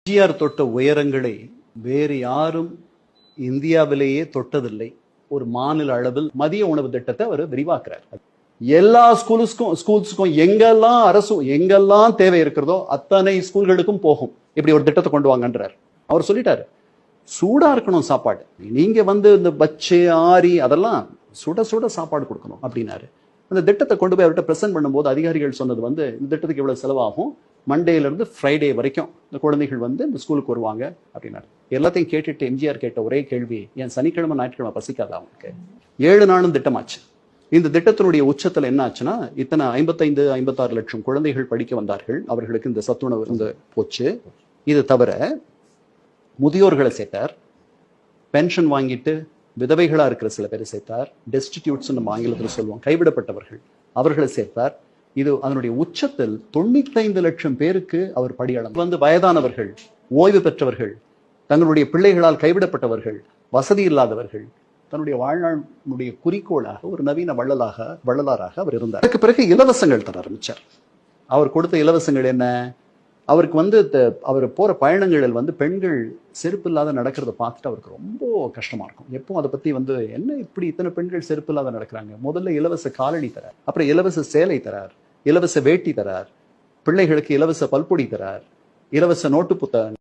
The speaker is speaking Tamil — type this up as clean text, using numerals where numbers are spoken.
எம்ஜிஆர் தொட்ட உயரங்களை வேறு யாரும் இந்தியாவிலேயே தொட்டதில்லை. ஒரு மாநில அளவில் மதிய உணவு திட்டத்தை அவர் விரிவாக்குறார். எல்லா ஸ்கூல்ஸ்க்கும் எங்கெல்லாம் தேவை இருக்கிறதோ அத்தனை ஸ்கூல்களுக்கும் போகும். இப்படி ஒரு திட்டத்தை கொண்டு வாங்கன்றார். அவர் சொல்லிட்டாரு, சூடா இருக்கணும் சாப்பாடு. நீங்க இந்த பச்சு ஆரி அதெல்லாம் சுட சுட சாப்பாடு கொடுக்கணும் அப்படின்னாரு. அந்த திட்டத்தை கொண்டு போய் அவர்கிட்ட பிரசன்ட் பண்ணும்போது அதிகாரிகள் சொன்னது இந்த திட்டத்துக்கு இவ்வளவு செலவாகும், மண்டேல இருந்து ஃப்ரைடே வரைக்கும் இந்த குழந்தைகள் இந்த ஸ்கூலுக்கு வருவாங்க அப்படின்னாரு. எல்லாத்தையும் கேட்டுட்டு எம்ஜிஆர் கேட்ட ஒரே கேள்வி, என் சனிக்கிழமை ஞாயிற்றுக்கிழமை பசிக்காதா அவனுக்கு? 7 நாளும் திட்டமாச்சு. இந்த திட்டத்தினுடைய உச்சத்துல என்ன ஆச்சுன்னா, இத்தனை 55-56 லட்சம் குழந்தைகள் படிக்க வந்தார்கள். அவர்களுக்கு இந்த சத்துணவு போச்சு. இது தவிர முதியோர்களை சேர்த்தார், பென்ஷன் வாங்கிட்டு விதவைகளா இருக்கிற சில பேரை சேர்த்தார், டெஸ்டிடியூட்ஸ் நம்ம ஆங்கிலத்தில் சொல்லுவோம், கைவிடப்பட்டவர்கள், அவர்களை சேர்த்தார். இது அதனுடைய உச்சத்தில் 95 லட்சம் பேருக்கு அவர் படியளந்து வயதானவர்கள், ஓய்வு பெற்றவர்கள், தங்களுடைய பிள்ளைகளால் கைவிடப்பட்டவர்கள், வசதி இல்லாதவர்கள், தன்னுடைய வாழ்நாளுடைய குறிக்கோளாக ஒரு நவீன வள்ளலாராக அவர் இருந்தார். அதுக்கு பிறகு இலவசங்கள் தர ஆரம்பிச்சார். அவர் கொடுத்த இலவசங்கள் என்ன? அவருக்கு அவர் போற பயணங்களில் பெண்கள் செருப்பு இல்லாத நடக்கிறத பார்த்துட்டு அவருக்கு ரொம்ப கஷ்டமா இருக்கும். எப்போ அதை பத்தி என்ன இப்படி இத்தனை பெண்கள் செருப்பு இல்லாத நடக்கிறாங்க? முதல்ல இலவச காலணி தரார், அப்புறம் இலவச சேலை தரார், இலவச வேட்டி தரார், பிள்ளைகளுக்கு இலவச பல்பொடி தரார், இலவச நோட்டு புத்தகம்